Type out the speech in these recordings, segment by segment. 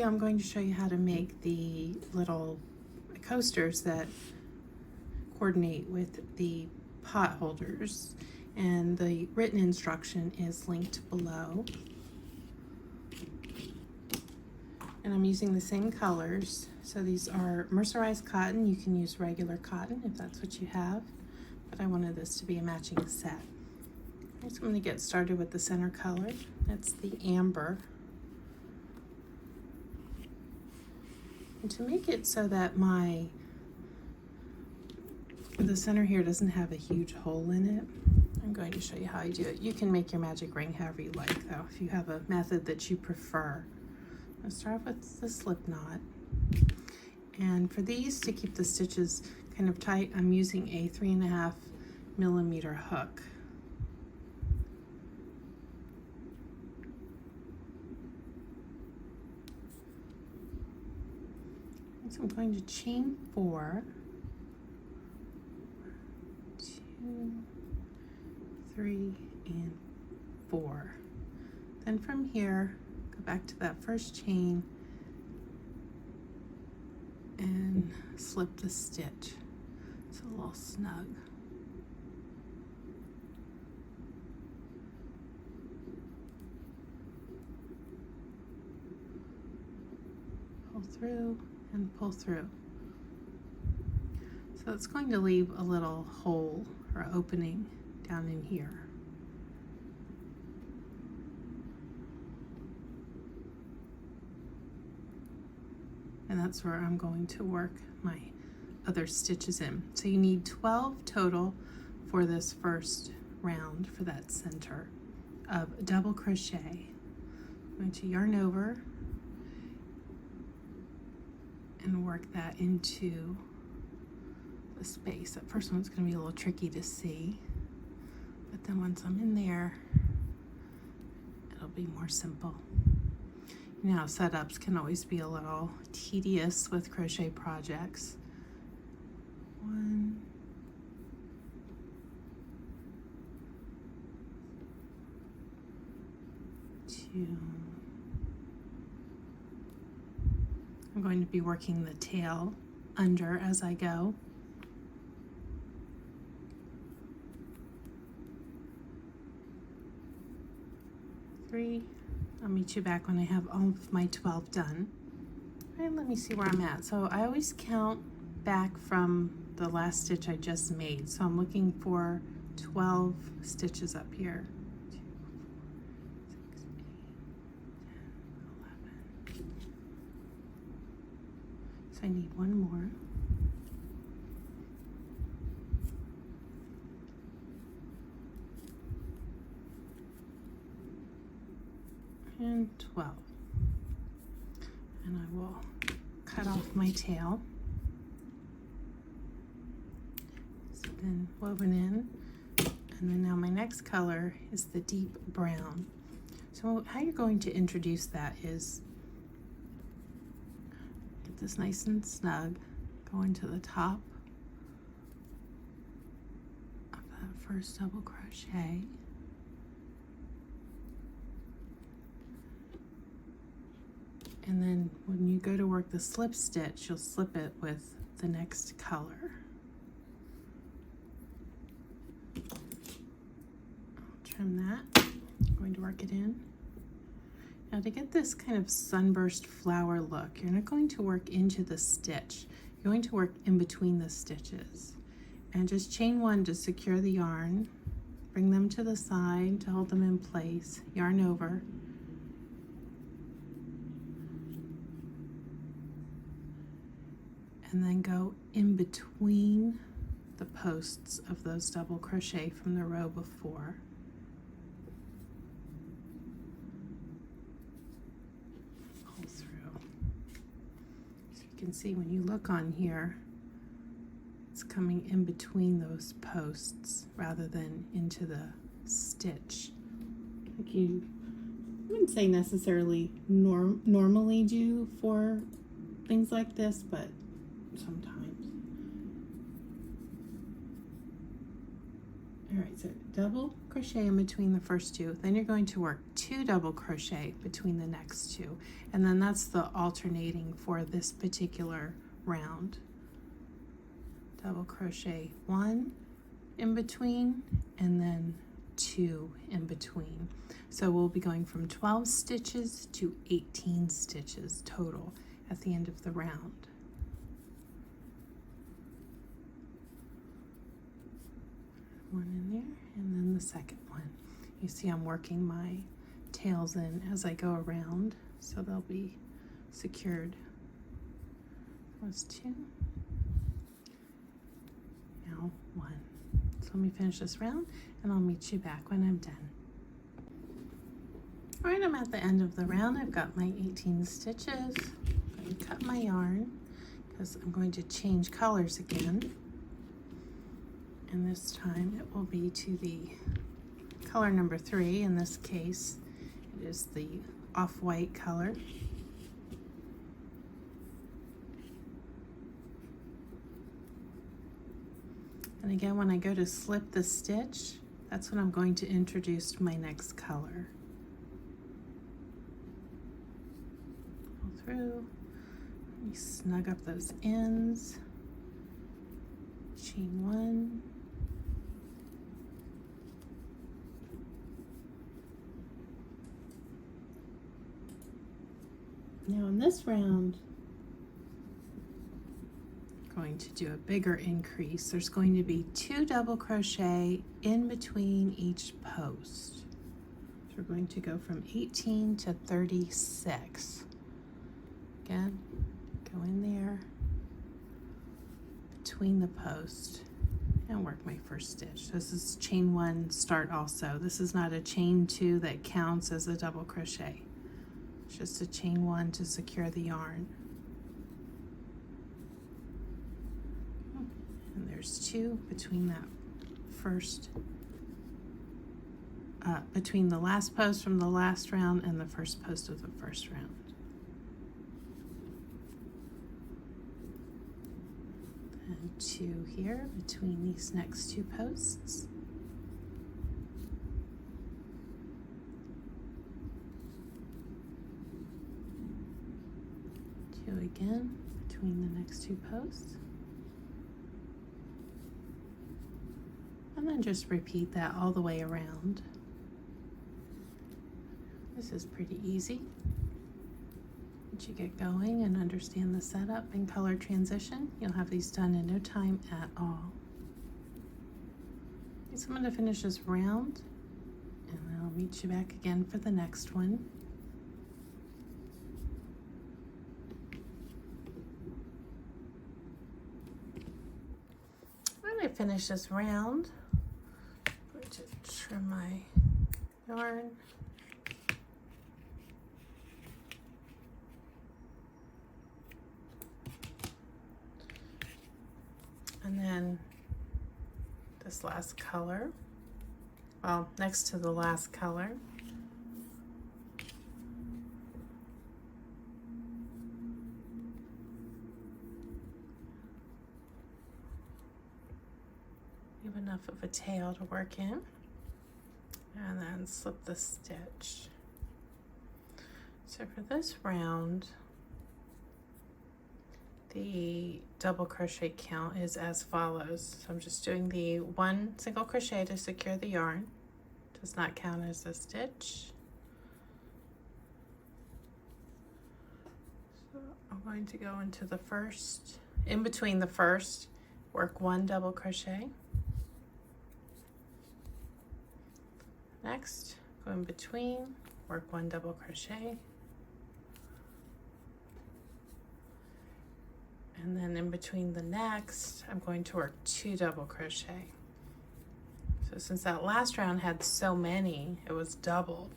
video, I'm going to show you how to make the little coasters that coordinate with the pot holders, and the written instruction is linked below. And I'm using the same colors. So these are mercerized cotton. You can use regular cotton if that's what you have, but I wanted this to be a matching set. So I'm going to get started with the center color. That's the amber. And to make it so that the center here doesn't have a huge hole in it, I'm going to show you how I do it. You can make your magic ring however you like though, if you have a method that you prefer. I'll start off with the slip knot. And for these, to keep the stitches kind of tight, I'm using a 3.5 millimeter hook. So I'm going to chain 4, 2, 3, and 4. Then from here, go back to that first chain and slip the stitch. It's a little snug. Pull through and pull through. So it's going to leave a little hole or opening down in here. And that's where I'm going to work my other stitches in. So you need 12 total for this first round for that center of double crochet. I'm going to yarn over and work that into the space. That first one's going to be a little tricky to see, but then once I'm in there, it'll be more simple. You know, setups can always be a little tedious with crochet projects. 1, 2. I'm going to be working the tail under as I go. 3. I'll meet you back when I have all of my 12 done. And let me see where I'm at. So I always count back from the last stitch I just made. So I'm looking for 12 stitches up here. 2, 4, 6, 8, 10, 11. So I need one more. And 12. And I will cut off my tail. It's been woven in. And then now my next color is the deep brown. So how you're going to introduce that is get this nice and snug, go into the top of that first double crochet. And then when you go to work the slip stitch, you'll slip it with the next color. I'll trim that. I'm going to work it in. Now to get this kind of sunburst flower look, you're not going to work into the stitch. You're going to work in between the stitches. And just chain 1 to secure the yarn. Bring them to the side to hold them in place. Yarn over. And then go in between the posts of those double crochet from the row before. Pull through. So you can see when you look on here, it's coming in between those posts rather than into the stitch. Like you wouldn't say necessarily normally do for things like this, but sometimes. All right, so double crochet in between the first two, then you're going to work 2 double crochet between the next 2, and then that's the alternating for this particular round. Double crochet 1 in between, and then 2 in between. So we'll be going from 12 stitches to 18 stitches total at the end of the round. One in there, and then the second one. You see I'm working my tails in as I go around, so they'll be secured. Was 2. Now 1. So let me finish this round and I'll meet you back when I'm done. All right, I'm at the end of the round. I've got my 18 stitches. I'm going to cut my yarn because I'm going to change colors again. And this time it will be to the color number 3. In this case, it is the off-white color. And again, when I go to slip the stitch, that's when I'm going to introduce my next color. Pull through, let me snug up those ends, chain 1, now in this round, I'm going to do a bigger increase. There's going to be 2 double crochet in between each post. So we're going to go from 18 to 36. Again, go in there between the post and work my first stitch. This is chain 1 start also. This is not a chain 2 that counts as a double crochet. It's just a chain 1 to secure the yarn. And there's 2 between that first, between the last post from the last round and the first post of the first round. And 2 here between these next 2 posts. 2 again between the next 2 posts. And then just repeat that all the way around. This is pretty easy. Once you get going and understand the setup and color transition, you'll have these done in no time at all. So I'm going to finish this round, and then I'll meet you back again for the next one. When I finish this round, I'm going to trim my yarn. And then this last color, well, next to the last color, you have enough of a tail to work in, and then slip the stitch. So for this round, the double crochet count is as follows. So I'm just doing the 1 single crochet to secure the yarn. Does not count as a stitch. So I'm going to go into the first, in between the first, work 1 double crochet. Next, go in between, work 1 double crochet. And then in between the next, I'm going to work 2 double crochet. So since that last round had so many, it was doubled.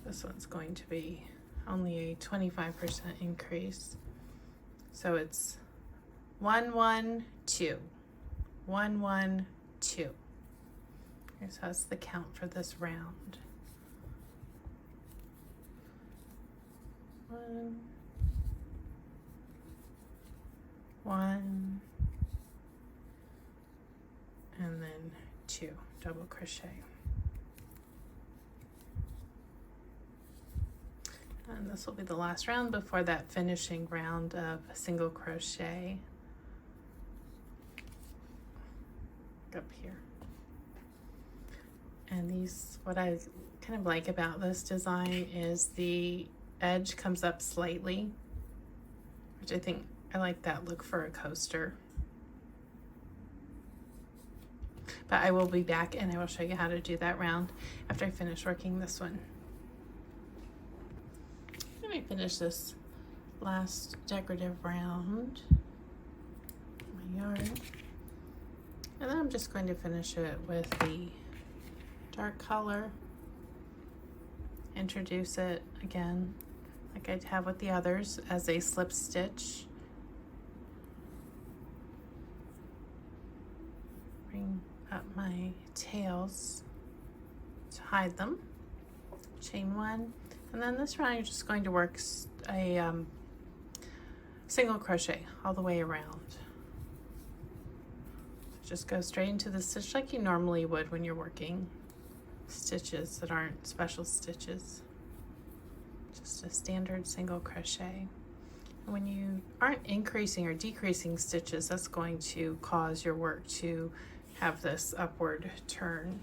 This one's going to be only a 25% increase. So it's 1, 1, 2, 1, 1, 2. Okay, so that's the count for this round. 1, 1, and then 2 double crochet. And this will be the last round before that finishing round of single crochet up here. And these, what I kind of like about this design is the edge comes up slightly, which I think I like that look for a coaster. But I will be back and I will show you how to do that round after I finish working this one. Let me finish this last decorative round, my yarn, and then I'm just going to finish it with the dark color, introduce it again like I have with the others as a slip stitch, bring up my tails to hide them, chain 1, and then this round you're just going to work a single crochet all the way around. Just go straight into the stitch like you normally would when you're working stitches that aren't special stitches. Just a standard single crochet. And when you aren't increasing or decreasing stitches, that's going to cause your work to have this upward turn.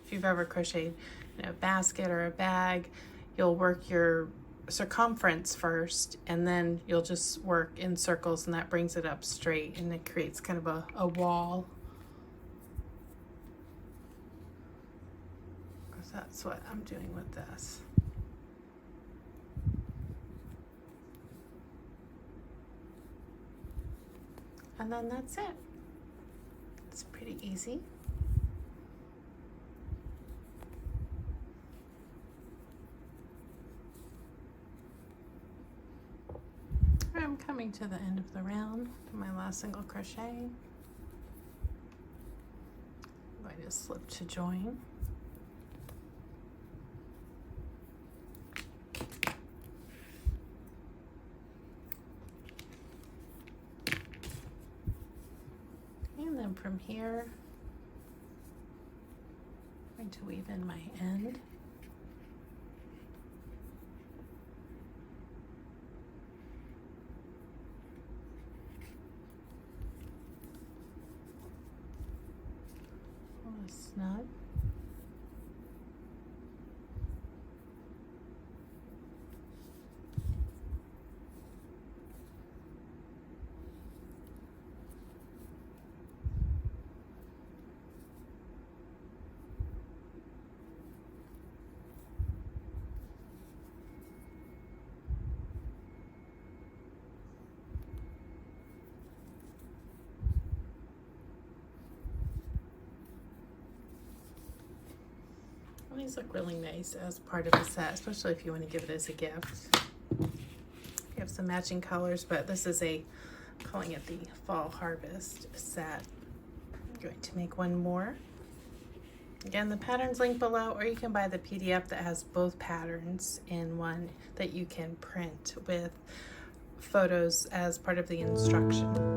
If you've ever crocheted in a basket or a bag, you'll work your circumference first and then you'll just work in circles, and that brings it up straight and it creates kind of a wall. That's what I'm doing with this. And then that's it. It's pretty easy. I'm coming to the end of the round, my last single crochet. I'm going to slip to join. And then from here, I'm going to weave in my end. Pull a snug. These look really nice as part of a set, especially if you want to give it as a gift. You have some matching colors, but this is I'm calling it the Fall Harvest set. I'm going to make one more. Again, the pattern's linked below, or you can buy the PDF that has both patterns in one that you can print with photos as part of the instruction.